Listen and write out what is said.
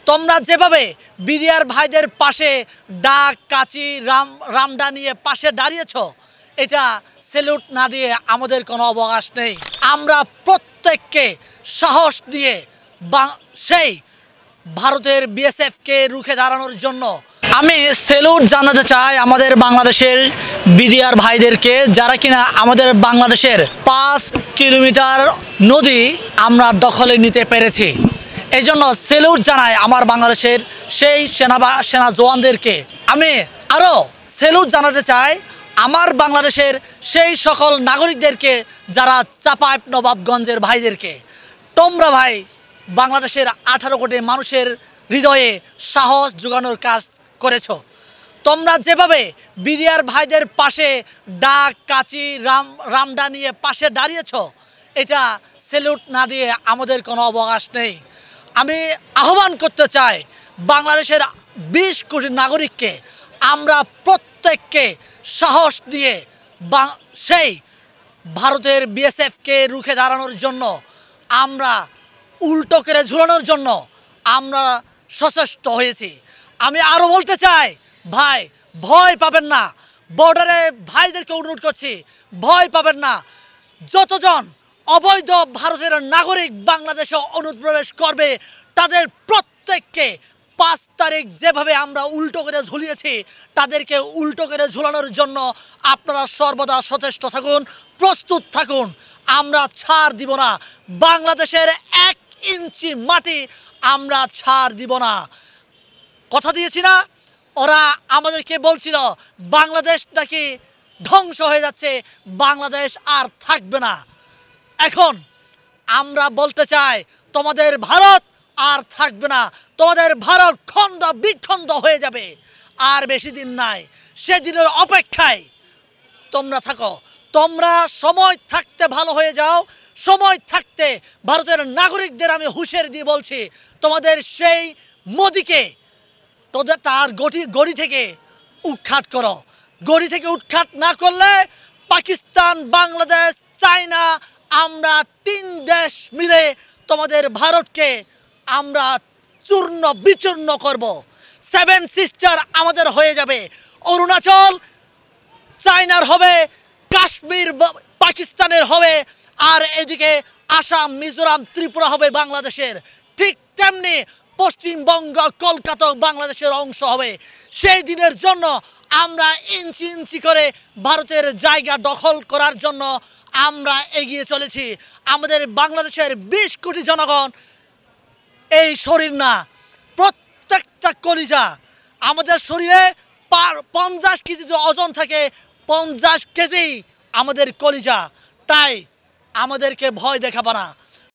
তোমরা যেভাবে বিডিআর ভাইদের পাশে ডাক কাচি রামডা নিয়ে পাশে দাঁড়িয়েছ, এটা স্যালুট না দিয়ে আমাদের কোনো অবকাশ নেই। আমরা প্রত্যেককে সাহস দিয়ে সেই ভারতের বিএসএফকে রুখে দাঁড়ানোর জন্য আমি স্যালুট জানাতে চাই আমাদের বাংলাদেশের বিডিআর ভাইদেরকে, যারা কিনা আমাদের বাংলাদেশের 5 কিলোমিটার নদী আমরা দখলে নিতে পেরেছি। এই জন্য স্যালুট জানাই আমার বাংলাদেশের সেই সেনা জওয়ানদেরকে। আমি আরও স্যালুট জানাতে চাই আমার বাংলাদেশের সেই সকল নাগরিকদেরকে যারা চাঁপাইপ নবাবগঞ্জের ভাইদেরকে। তোমরা ভাই বাংলাদেশের 18 কোটি মানুষের হৃদয়ে সাহস জোগানোর কাজ করেছ। তোমরা যেভাবে বিডিআর ভাইদের পাশে ডাক কাচি রামডা নিয়ে পাশে দাঁড়িয়েছ, এটা স্যালুট না দিয়ে আমাদের কোনো অবকাশ নেই। আমি আহ্বান করতে চাই বাংলাদেশের 20 কোটি নাগরিককে, আমরা প্রত্যেককে সাহস দিয়ে সেই ভারতের বিএসএফকে রুখে দাঁড়ানোর জন্য, আমরা উল্টো করে ঝুলানোর জন্য আমরা সচেষ্ট হয়েছি। আমি আরও বলতে চাই ভাই, ভয় পাবেন না। বর্ডারে ভাইদেরকে অনুরোধ করছি, ভয় পাবেন না। যতজন অবৈধ ভারতের নাগরিক বাংলাদেশে অনুপ্রবেশ করবে, তাদের প্রত্যেককে 5 তারিখ যেভাবে আমরা উল্টো করে ঝুলিয়েছি, তাদেরকে উল্টো করে ঝুলানোর জন্য আপনারা সর্বদা সচেষ্ট থাকুন, প্রস্তুত থাকুন। আমরা ছাড় দিব না। বাংলাদেশের 1 ইঞ্চি মাটি আমরা ছাড় দিব না। কথা দিয়েছি না? ওরা আমাদেরকে বলছিল বাংলাদেশ নাকি ধ্বংস হয়ে যাচ্ছে, বাংলাদেশ আর থাকবে না। এখন আমরা বলতে চাই তোমাদের ভারত আর থাকবে না, তোমাদের ভারত খন্ড বিখন্ড হয়ে যাবে। আর বেশি দিন নাই, সেদিনের অপেক্ষায় তোমরা থাকো। তোমরা সময় থাকতে ভালো হয়ে যাও। সময় থাকতে ভারতের নাগরিকদের আমি হুঁশিয়ারি দিয়ে বলছি, তোমাদের সেই মোদিকে তার গড়ি থেকে উৎখাত করো। গড়ি থেকে উৎখাত না করলে পাকিস্তান, বাংলাদেশ, চায়না, আমরা 3 দেশ মিলে তোমাদের ভারতকে আমরা চূর্ণ বিচূর্ণ করব। 7 সিস্টার আমাদের হয়ে যাবে। অরুণাচল চায়নার হবে, কাশ্মীর পাকিস্তানের হবে, আর এদিকে আসাম, মিজোরাম, ত্রিপুরা হবে বাংলাদেশের। ঠিক তেমনি পশ্চিমবঙ্গ, কলকাতা বাংলাদেশের অংশ হবে। সেই দিনের জন্য আমরা ইঞ্চি ইঞ্চি করে ভারতের জায়গা দখল করার জন্য আমরা এগিয়ে চলেছি। আমাদের বাংলাদেশের 20 কোটি জনগণ এই শরীর না, প্রত্যেকটা কলিজা। আমাদের শরীরে 50 কেজি ওজন থাকে, 50 কেজি আমাদের কলিজা। তাই আমাদেরকে ভয় দেখাবে না।